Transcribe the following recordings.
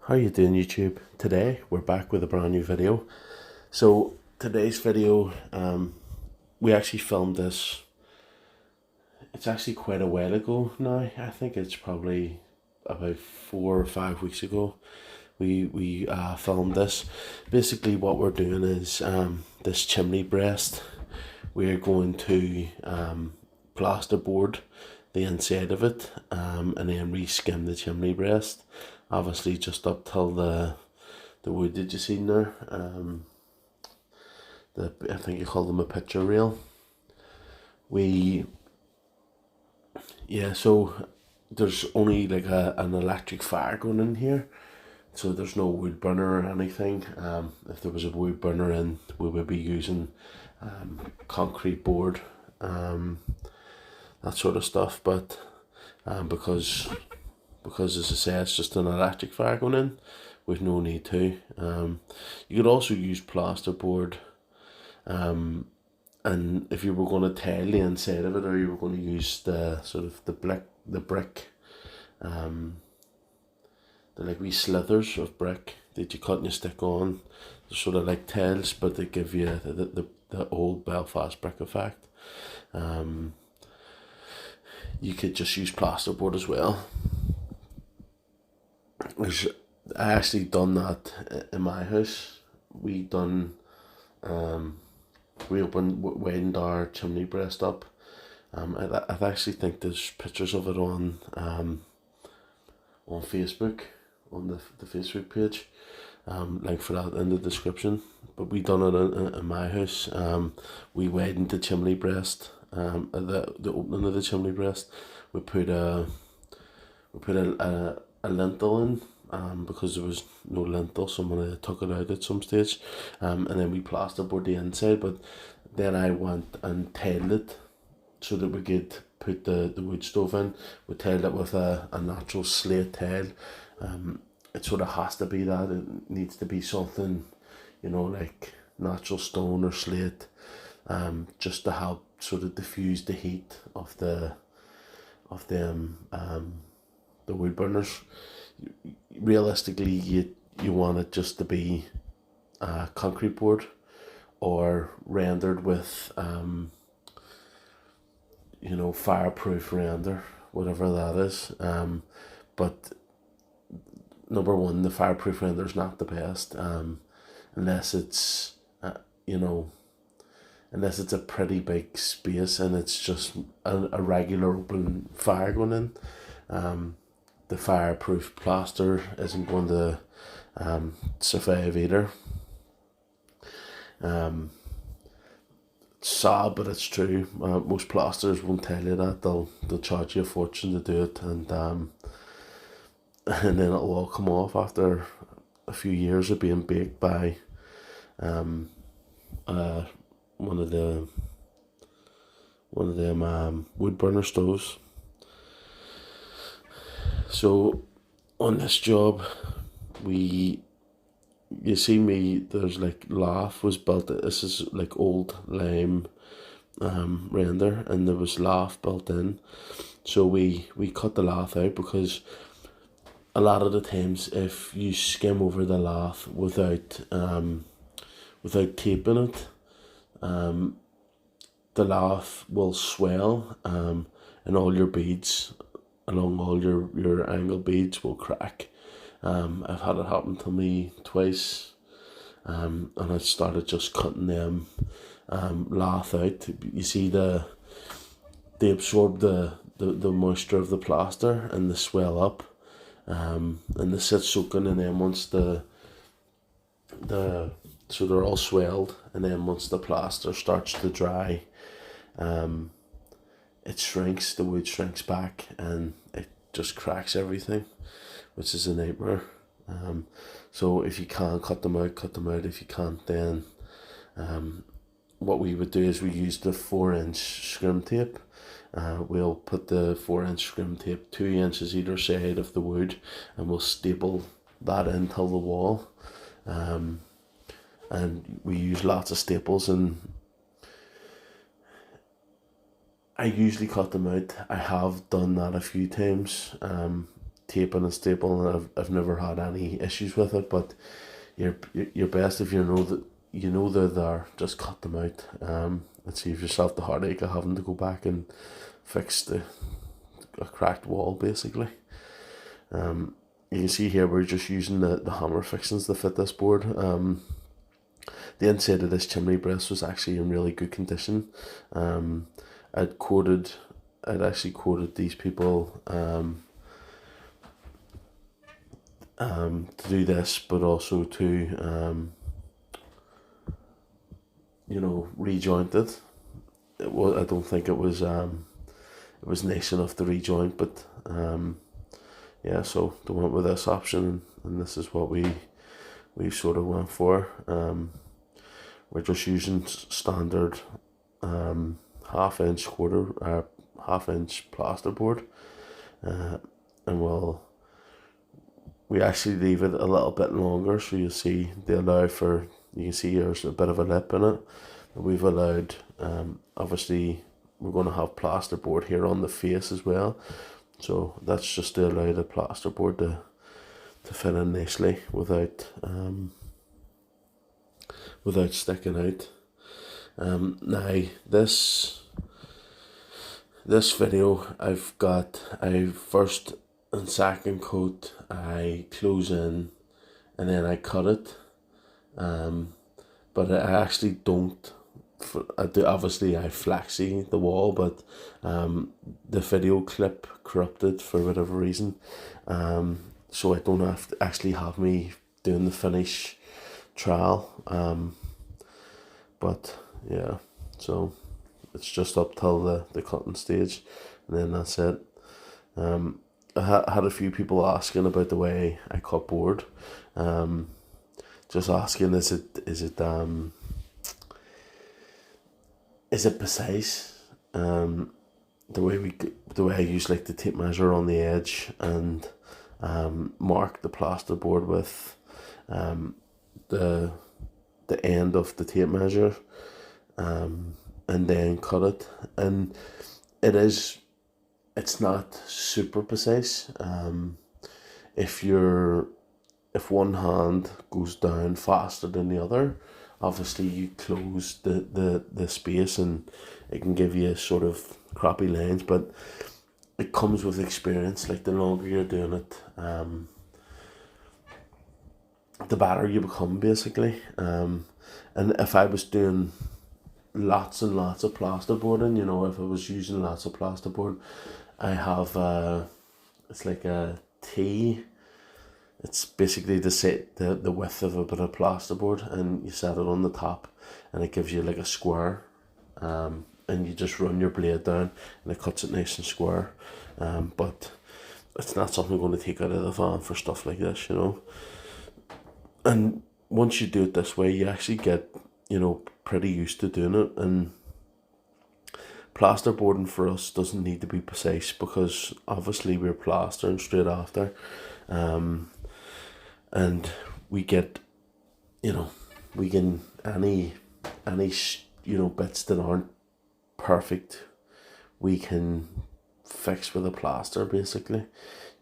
How you doing, YouTube? Today we're back with a brand new video. So today's video, we actually filmed this. It's actually quite a while ago now. I think it's probably about 4 or 5 weeks ago. We filmed this. Basically, what we're doing is this chimney breast. We're going to plasterboard the inside of it, and then re-skim the chimney breast. Obviously, just up till the wood that you seen there. I think you call them a picture rail. So there's only like an electric fire going in here, so there's no wood burner or anything. If there was a wood burner in, we would be using concrete board, that sort of stuff. But because as I say, it's just an electric fire going in, with no need to. You could also use plasterboard, and if you were going to tile the inside of it, or you were going to use the sort of the brick, the like wee slithers of brick that you cut and you stick on, they're sort of like tiles, but they give you the old Belfast brick effect. You could just use plasterboard as well. I actually done that in my house. We widened our chimney breast up. I actually think there's pictures of it on Facebook, on the Facebook page. Link for that in the description. But we done it in my house. We widened the chimney breast. The opening of the chimney breast. We put a lintel in, because there was no lintel. Someone had took it out at some stage, and then we plasterboard the inside. But then I went and tiled it so that we could put the wood stove in. We tiled it with a natural slate tile. It sort of has to be that. It needs to be something, like natural stone or slate, just to help sort of diffuse the heat of the wood burners. Realistically, you want it just to be concrete board, or rendered with fireproof render, whatever that is. But number one, the fireproof render is not the best, unless it's unless it's a pretty big space and it's just a regular open fire going in. The fireproof plaster isn't going to survive either. It's sad, but it's true. Most plasters won't tell you that. They'll charge you a fortune to do it, and then it'll all come off after a few years of being baked by one of them wood burner stoves. So on this job, you see me, there's like lath was built. This is like old lime render, and there was lath built in. So we cut the lath out, because a lot of the times, if you skim over the lath without taping it, the lath will swell, and all your beads, along all your angle beads, will crack. I've had it happen to me twice, and I started just cutting them lath out. You see, they absorb the moisture of the plaster, and they swell up, and they sit soaking, and then once so they're all swelled, and then once the plaster starts to dry, it shrinks, the wood shrinks back, and it just cracks everything, which is a nightmare. So if you can cut them out, cut them out. If you can't, then what we would do is we use the 4-inch scrim tape. We'll put the 4-inch scrim tape 2 inches either side of the wood, and we'll staple that into the wall. And we use lots of staples, and I usually cut them out. I have done that a few times. taping and stapling, and I've never had any issues with it. But you're best if you know they're there, just cut them out, and save yourself the heartache of having to go back and fix a cracked wall basically. You can see here we're just using the hammer fixings to fit this board. The inside of this chimney breast was actually in really good condition. I'd actually quoted these people to do this, but also to rejoint it. I don't think it was nice enough to rejoint, but yeah, so they went with this option, and this is what we sort of went for. We're just using standard half-inch plasterboard, and we actually leave it a little bit longer, so you see you can see there's a bit of a lip in it. We've allowed, obviously we're going to have plasterboard here on the face as well, so that's just to allow the plasterboard to fit in nicely without sticking out. Now this video, I first and second coat, I close in and then I cut it, but I actually don't. I flexi the wall, but the video clip corrupted for whatever reason, so I don't actually have me doing the finish trial, but yeah, so it's just up till the cutting stage, and then that's it. I had a few people asking about the way I cut board, just asking, is it precise? The way I use like the tape measure on the edge and mark the plasterboard with the end of the tape measure, and then cut it, and it's not super precise. If one hand goes down faster than the other, obviously you close the space and it can give you sort of crappy lines, but it comes with experience. Like the longer you're doing it, the better you become basically. And if I was doing lots and lots of plasterboarding, if I was using lots of plasterboard, I have it's like a T. It's basically the width of a bit of plasterboard, and you set it on the top, and it gives you like a square, and you just run your blade down, and it cuts it nice and square. But it's not something I'm going to take out of the van for stuff like this, And once you do it this way, you actually get, pretty used to doing it. And plasterboarding for us doesn't need to be precise, because obviously we're plastering straight after. And we get, we can any bits that aren't perfect, we can fix with a plaster basically.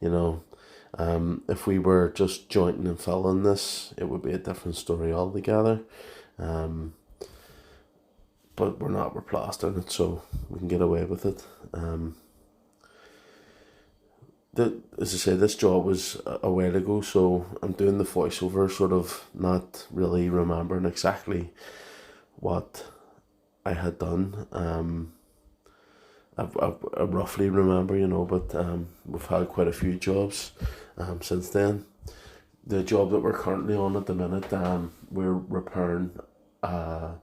If we were just jointing and filling this, it would be a different story altogether. But we're plastering it, so we can get away with it. As I say, this job was a while ago, so I'm doing the voiceover, sort of not really remembering exactly what I had done. I roughly remember, but we've had quite a few jobs since then. The job that we're currently on at the minute, we're repairing a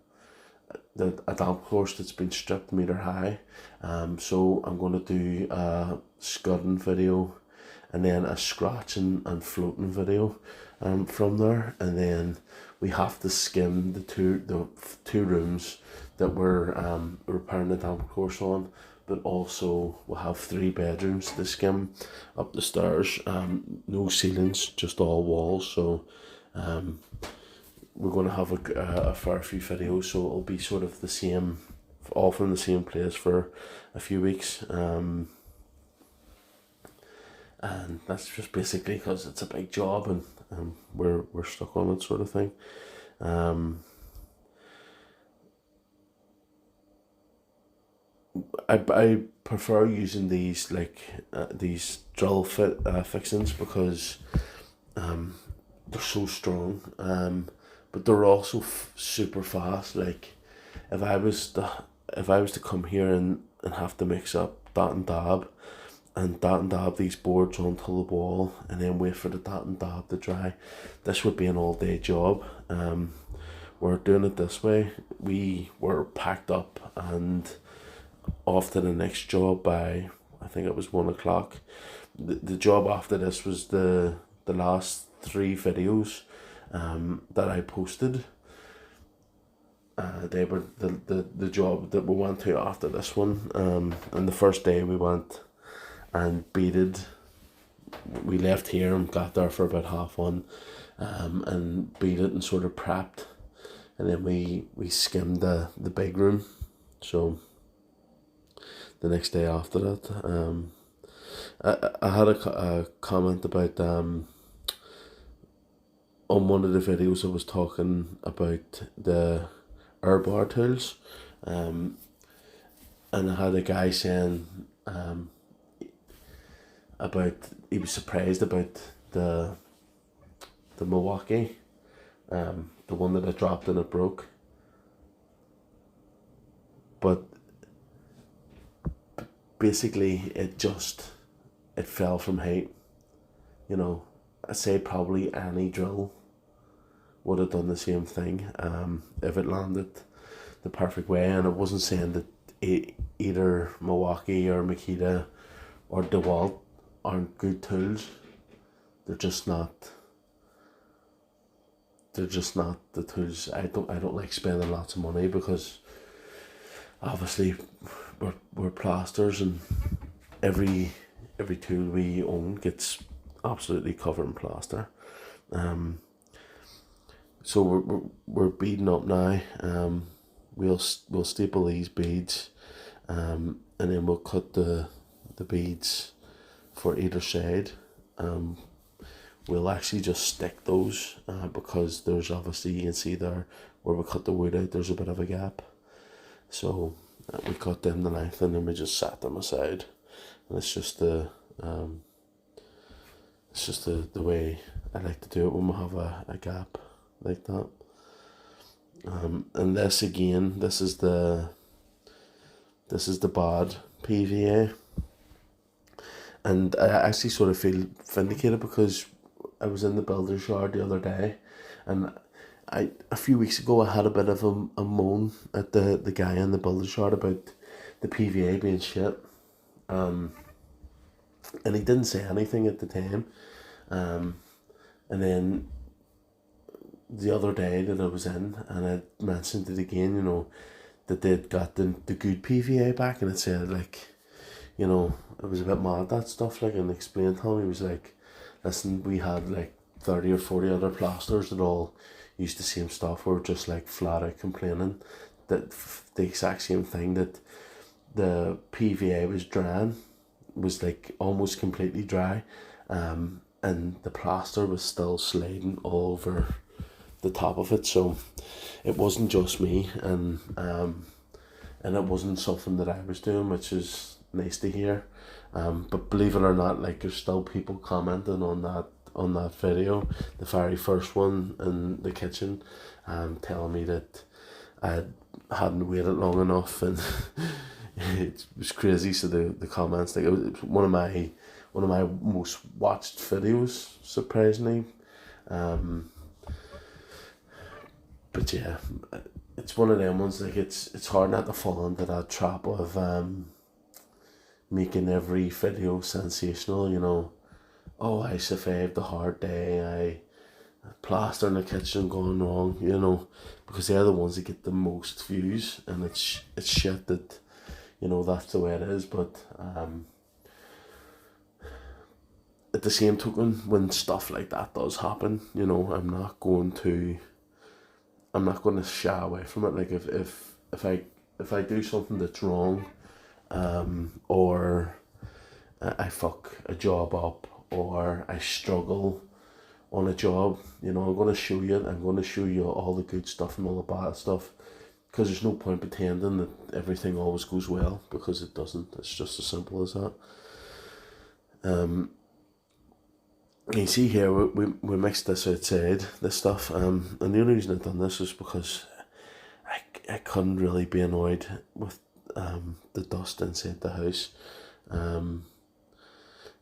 damp course that's been stripped metre high. So I'm going to do a scudding video, and then a scratching and floating video from there, and then we have to skim the two rooms that we're repairing the damp course on, but also we'll have 3 bedrooms to skim up the stairs. No ceilings, just all walls, so we're going to have a fair few videos, so it'll be sort of the same, all from the same place for a few weeks. and that's just basically because it's a big job and we're stuck on it, sort of thing. I prefer using these these drill fixings because they're so strong, but they're also super fast. Like if I was to come here and have to mix up dot and dab these boards onto the wall and then wait for the dot and dab to dry, this would be an all day job. We're doing it this way. We were packed up and off to the next job by, I think it was 1 o'clock. The job after this was the last 3 videos that I posted. They were the job that we went to after this one. And the first day we went and beaded. We left here and got there for about 1:30, and beaded and sort of prepped, and then we skimmed the big room. So the next day after that, I had a comment about on one of the videos I was talking about the air bar tools, and I had a guy saying about he was surprised about the Milwaukee, the one that I dropped and it broke, but basically it fell from height. You know, I say probably any drill would have done the same thing if it landed the perfect way. And it wasn't saying that either Milwaukee or Makita or DeWalt aren't good tools. They're just not the tools. I don't like spending lots of money because obviously we're plasters, and every tool we own gets absolutely covered in plaster. So we're beading up now. We'll staple these beads, and then we'll cut the beads for either side. We'll actually just stick those because there's obviously, you can see there where we cut the wood out, there's a bit of a gap. So we cut them the length and then we just sat them aside, and it's just the way I like to do it when we have a gap like that. And this again, this is the bad PVA, and I actually sort of feel vindicated because I was in the builder's yard the other day, and a few weeks ago I had a bit of a moan at the guy in the builder's yard about the PVA being shit, and he didn't say anything at the time, and then the other day that I was in and I mentioned it again, you know, that they'd got the good PVA back, and it said, like, you know, it was a bit mad, that stuff, like, and explained to him, he was like, listen, we had like 30 or 40 other plasters that all used the same stuff. We were just like flat out complaining that the exact same thing, that the PVA was drying, was like almost completely dry, and the plaster was still sliding all over the top of it. So it wasn't just me, and it wasn't something that I was doing, which is nice to hear. But believe it or not, like, there's still people commenting on that video, the very first one in the kitchen, telling me that I hadn't waited long enough, and it was crazy. So the comments, like, it was one of my most watched videos, surprisingly. But yeah, it's one of them ones, like, it's hard not to fall into that trap of making every video sensational, you know. Oh, I survived a hard day, I plaster in the kitchen going wrong, you know, because they're the ones that get the most views, and it's shit that, you know, that's the way it is. But at the same token, when stuff like that does happen, you know, I'm not going to shy away from it. Like, if I do something that's wrong, or I fuck a job up, or I struggle on a job, I'm going to show you it. I'm going to show you all the good stuff and all the bad stuff, because there's no point pretending that everything always goes well, because it doesn't. It's just as simple as that. You see here, we mixed this outside, this stuff, and the only reason I've done this is because I couldn't really be annoyed with the dust inside the house.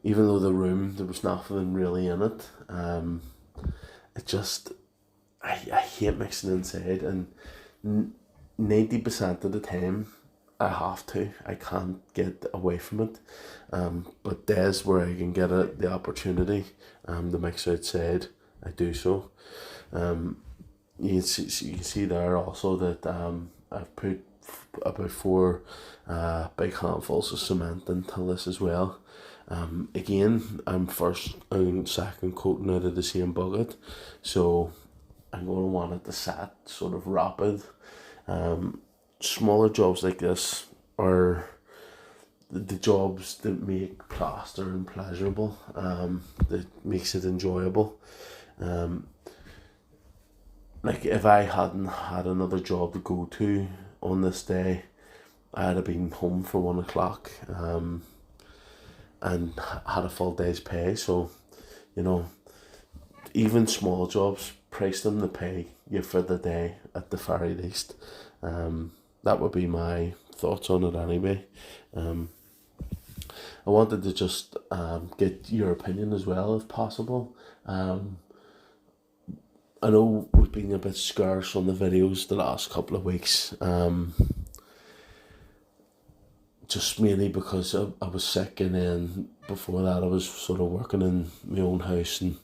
Even though the room, there was nothing really in it, it just, I hate mixing inside, and 90% of the time I can't get away from it, but days where I can get the opportunity to mix outside, I do so. You can see there also that I've put about 4 big handfuls of cement into this as well. Again, I'm first and second coating out of the same bucket, so I'm going to want it to set sort of rapid. Smaller jobs like this are the jobs that make plastering pleasurable, that makes it enjoyable. Like if I hadn't had another job to go to on this day, I'd have been home for 1 o'clock, and had a full day's pay. So, even small jobs, price them to pay you for the day at the very least. That would be my thoughts on it anyway. I wanted to just get your opinion as well, if possible. I know we've been a bit scarce on the videos the last couple of weeks, just mainly because I was sick, and then before that I was sort of working in my own house and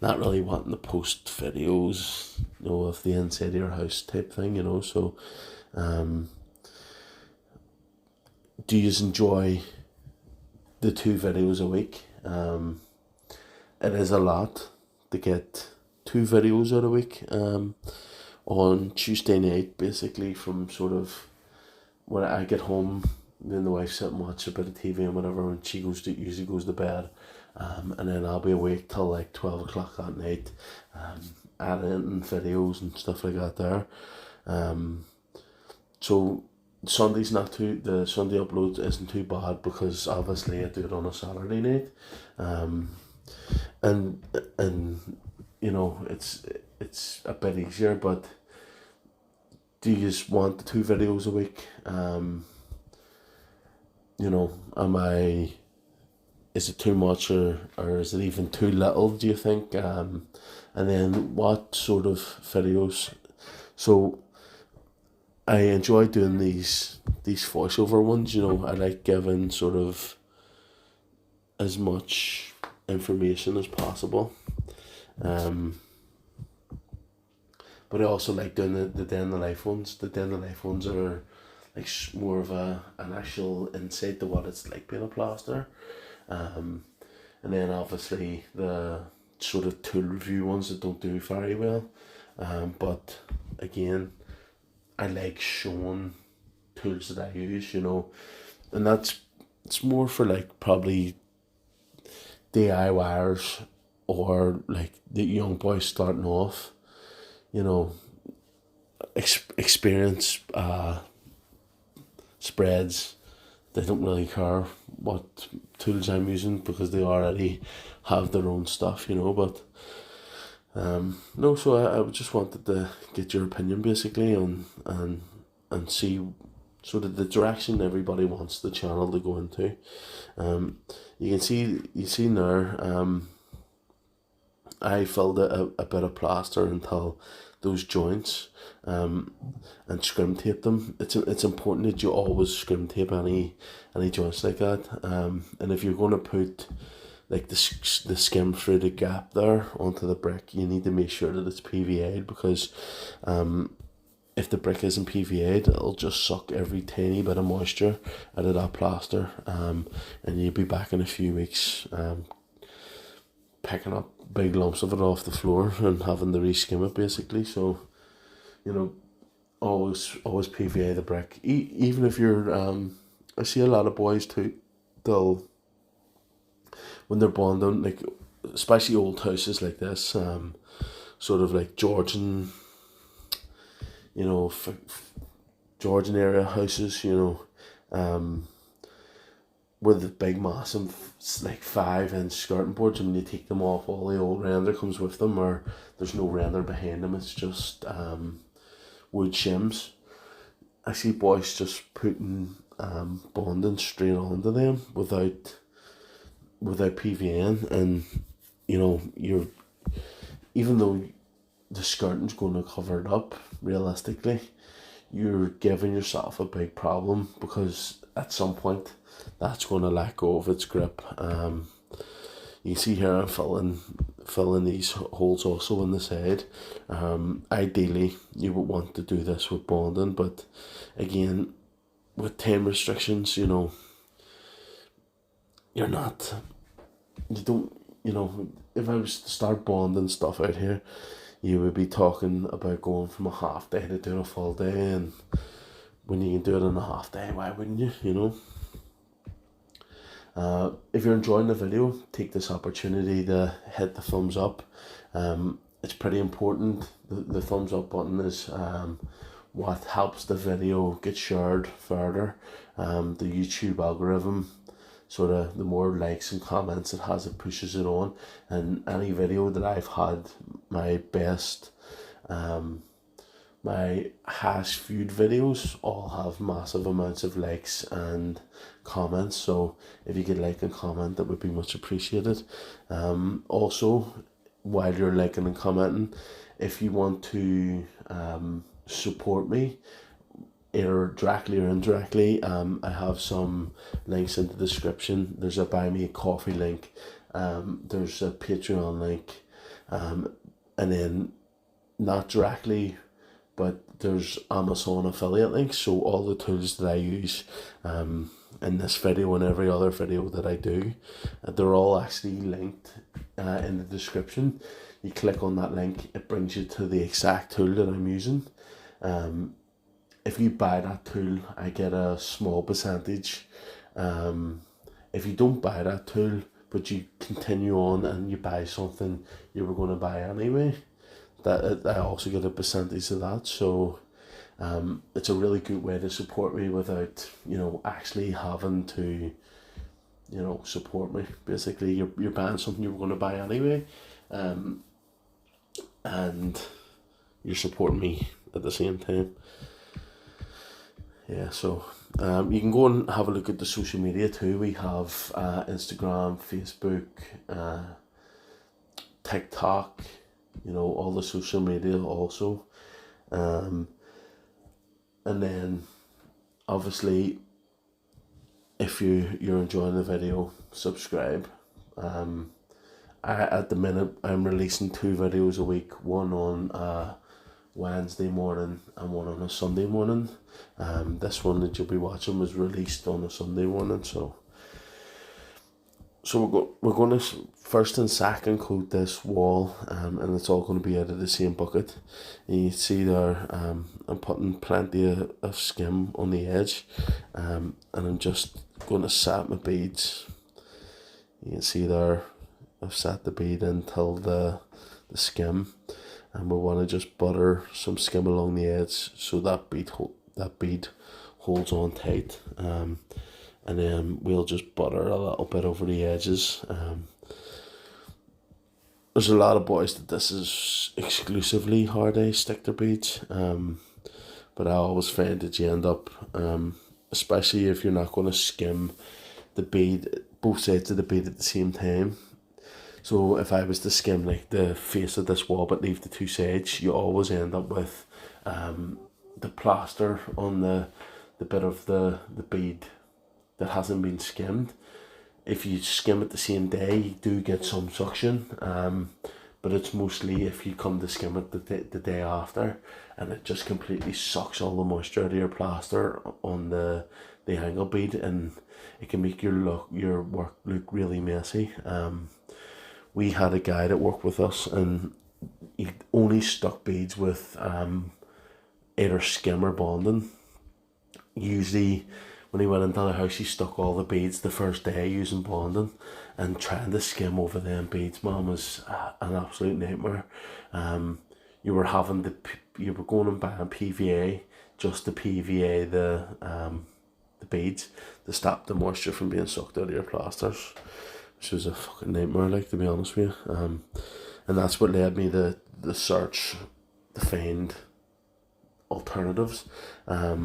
not really wanting to post videos, of the inside of your house type thing, so do you enjoy the 2 videos a week? It is a lot to get 2 videos out a week, on Tuesday night, basically from sort of when I get home. Then the wife sit and watch a bit of TV and whatever, and she usually goes to bed, and then I'll be awake till like 12 o'clock that night, editing videos and stuff like that there. So the Sunday upload isn't too bad, because obviously I do it on a Saturday night, and it's a bit easier. But do you just want the 2 videos a week? Is it too much, or is it even too little, do you think? And then what sort of videos? So I enjoy doing these voiceover ones, I like giving sort of as much information as possible. But I also like doing the day in the life ones. The day in the life ones are like more of an actual insight to what it's like being a plaster. And then obviously the sort of tool review ones that don't do very well. But again, I like showing tools that I use, and it's more for like probably DIYers, or like the young boys starting off, experience spreads. They don't really care what tools I'm using, because they already have their own stuff, but no, so I just wanted to get your opinion basically on and see sort of the direction everybody wants the channel to go into. You see now, I filled a bit of plaster until those joints, and scrim tape them. It's important that you always scrim tape any joints like that. And if you're going to put like the skim through the gap there onto the brick, you need to make sure that it's PVA'd, because if the brick isn't PVA'd, it'll just suck every tiny bit of moisture out of that plaster, and you'll be back in a few weeks picking up big lumps of it off the floor and having to re-skim it basically. So always PVA the brick, even if you're I see a lot of boys too, they'll when they're bonding, like especially old houses like this, sort of like Georgian, you know, Georgian area houses, you know, with the big massive like 5-inch skirting boards, and when you take them off, all the old render comes with them, or there's no render behind them, it's just wood shims. I see boys just putting bonding straight onto them without PVAing, and you know, you're, even though the skirting's going to cover it up, realistically, you're giving yourself a big problem, because at some point that's going to let go of its grip. You can see here I'm filling these holes also on the side. Ideally you would want to do this with bonding, but again, with time restrictions, you know, you don't, you know, if I was to start bonding stuff out here, you would be talking about going from a half day to doing a full day, and when you can do it in a half day, why wouldn't you, you know? If you're enjoying the video, take this opportunity to hit the thumbs up. It's pretty important. The thumbs up button is what helps the video get shared further. The YouTube algorithm, sort of, the more likes and comments it has, it pushes it on. And any video that I've had my best, my highest viewed videos all have massive amounts of likes and comments, so if you could like and comment, that would be much appreciated. Also, while you're liking and commenting, if you want to support me, either directly or indirectly, I have some links in the description. There's a buy me a coffee link, there's a Patreon link, and then not directly, but there's Amazon affiliate links. So all the tools that I use in this video and every other video that I do, they're all actually linked in the description. You click on that link, it brings you to the exact tool that I'm using. If you buy that tool, I get a small percentage. If you don't buy that tool, but you continue on and you buy something you were going to buy anyway, that I also get a percentage of that. So it's a really good way to support me without, you know, actually having to, you know, support me. Basically, you're buying something you were going to buy anyway, and you're supporting me at the same time. Yeah, so you can go and have a look at the social media too. We have Instagram, Facebook, TikTok, you know, all the social media also. And then obviously, if you're enjoying the video, subscribe. At the minute I'm releasing 2 videos a week, one on Wednesday morning and one on a Sunday morning. This one that you'll be watching was released on a Sunday morning, so we're going to first and second coat this wall, and it's all going to be out of the same bucket. And you see there, I'm putting plenty of skim on the edge, and I'm just going to set my beads. You can see there, I've set the bead until the skim, and we want to just butter some skim along the edge so that bead holds on tight. And then we'll just butter a little bit over the edges. There's a lot of boys that this is exclusively how they stick their beads, but I always find that you end up, especially if you're not going to skim the bead, both sides of the bead at the same time. So if I was to skim like the face of this wall but leave the 2 sides, you always end up with the plaster on the bit of the bead that hasn't been skimmed. If you skim it the same day, you do get some suction, but it's mostly if you come to skim it the day after, and it just completely sucks all the moisture out of your plaster on the angle bead, and it can make your work look really messy. We had a guy that worked with us, and he only stuck beads with either skim or bonding. Usually when he went into the house, he stuck all the beads the first day using bonding, and trying to skim over them beads, man, was an absolute nightmare. You were going and buying PVA just to PVA the beads to stop the moisture from being sucked out of your plasters, which was a fucking nightmare, like, to be honest with you. And that's what led me to the search to find alternatives. I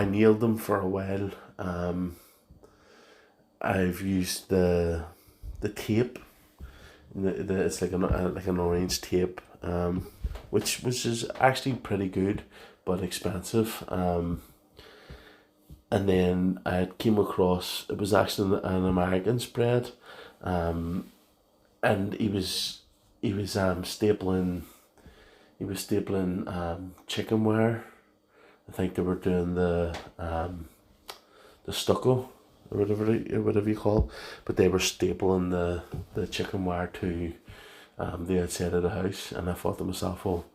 nailed them for a while. I've used the tape. It's like an orange tape, which is actually pretty good, but expensive. And then I came across, it was actually an American spread, and he was stapling chicken wire. I think they were doing the stucco or whatever you call it, but they were stapling the chicken wire to the outside of the house, and I thought to myself, well,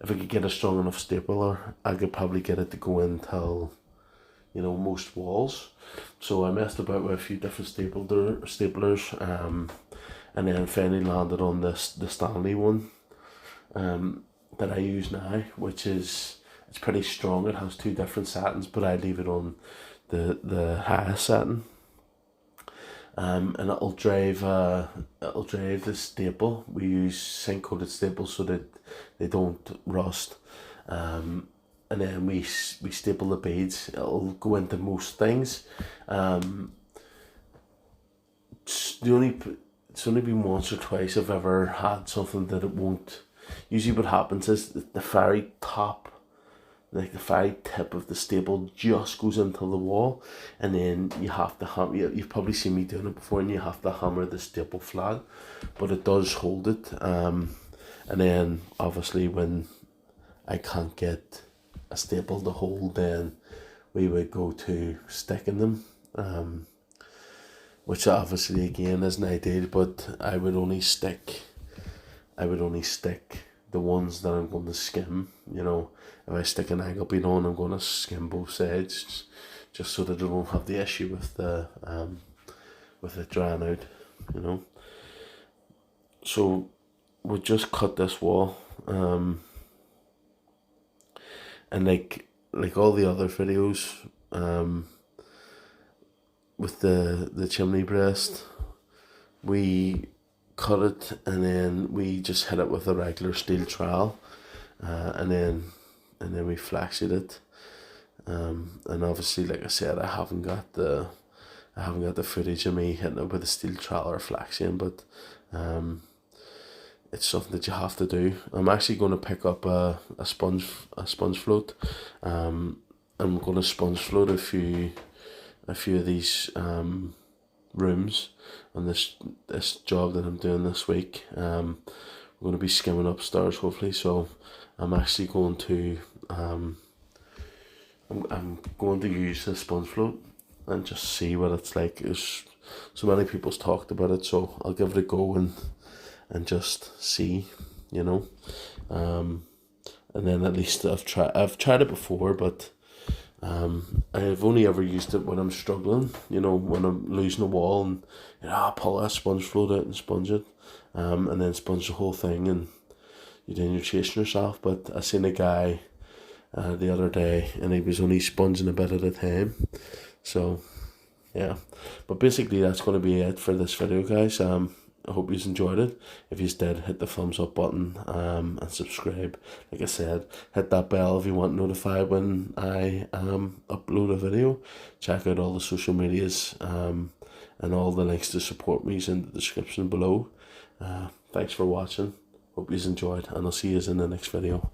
if I could get a strong enough stapler, I could probably get it to go into, you know, most walls. So I messed about with a few different staplers, and then finally landed on the Stanley one that I use now, which is, it's pretty strong. It has two different settings, but I leave it on the highest setting, and it'll drive the staple. We use zinc coated staples so that they don't rust, and then we staple the beads. It'll go into most things. It's only been once or twice I've ever had something that it won't. Usually what happens is the very top, like the very tip of the staple just goes into the wall, and then you have to hammer. You've probably seen me doing it before, and you have to hammer the staple flat, but it does hold it. And then obviously when I can't get a staple to hold, then we would go to sticking them, which obviously again isn't ideal, but I would only stick the ones that I'm going to skim. You know, if I stick an angle bead on, I'm going to skim both sides, just so that I don't have the issue with it drying out, you know. So we just cut this wall, and like all the other videos, with the chimney breast, we cut it and then we just hit it with a regular steel trowel, and then we flaxed it, and obviously, like I said, I haven't got the footage of me hitting it with a steel trowel or flaxing, but it's something that you have to do. I'm actually going to pick up a sponge float. I'm going to sponge float a few of these rooms on this job that I'm doing this week. We're going to be skimming upstairs hopefully, so I'm actually going to I'm going to use the sponge float and just see what it's like. There's so many people's talked about it, so I'll give it a go and just see, you know. And then at least I've tried it before, but I've only ever used it when I'm struggling, you know, when I'm losing a wall, and you know, I pull that sponge float out and sponge it, and then sponge the whole thing, and you're chasing yourself. But I seen a guy the other day, and he was only sponging a bit at a time. So yeah, but basically that's going to be it for this video, guys. I hope you enjoyed it. If you did, hit the thumbs up button, and subscribe. Like I said, hit that bell if you want notified when I upload a video. Check out all the social medias, and all the links to support me is in the description below. Thanks for watching. Hope you enjoyed, and I'll see you in the next video.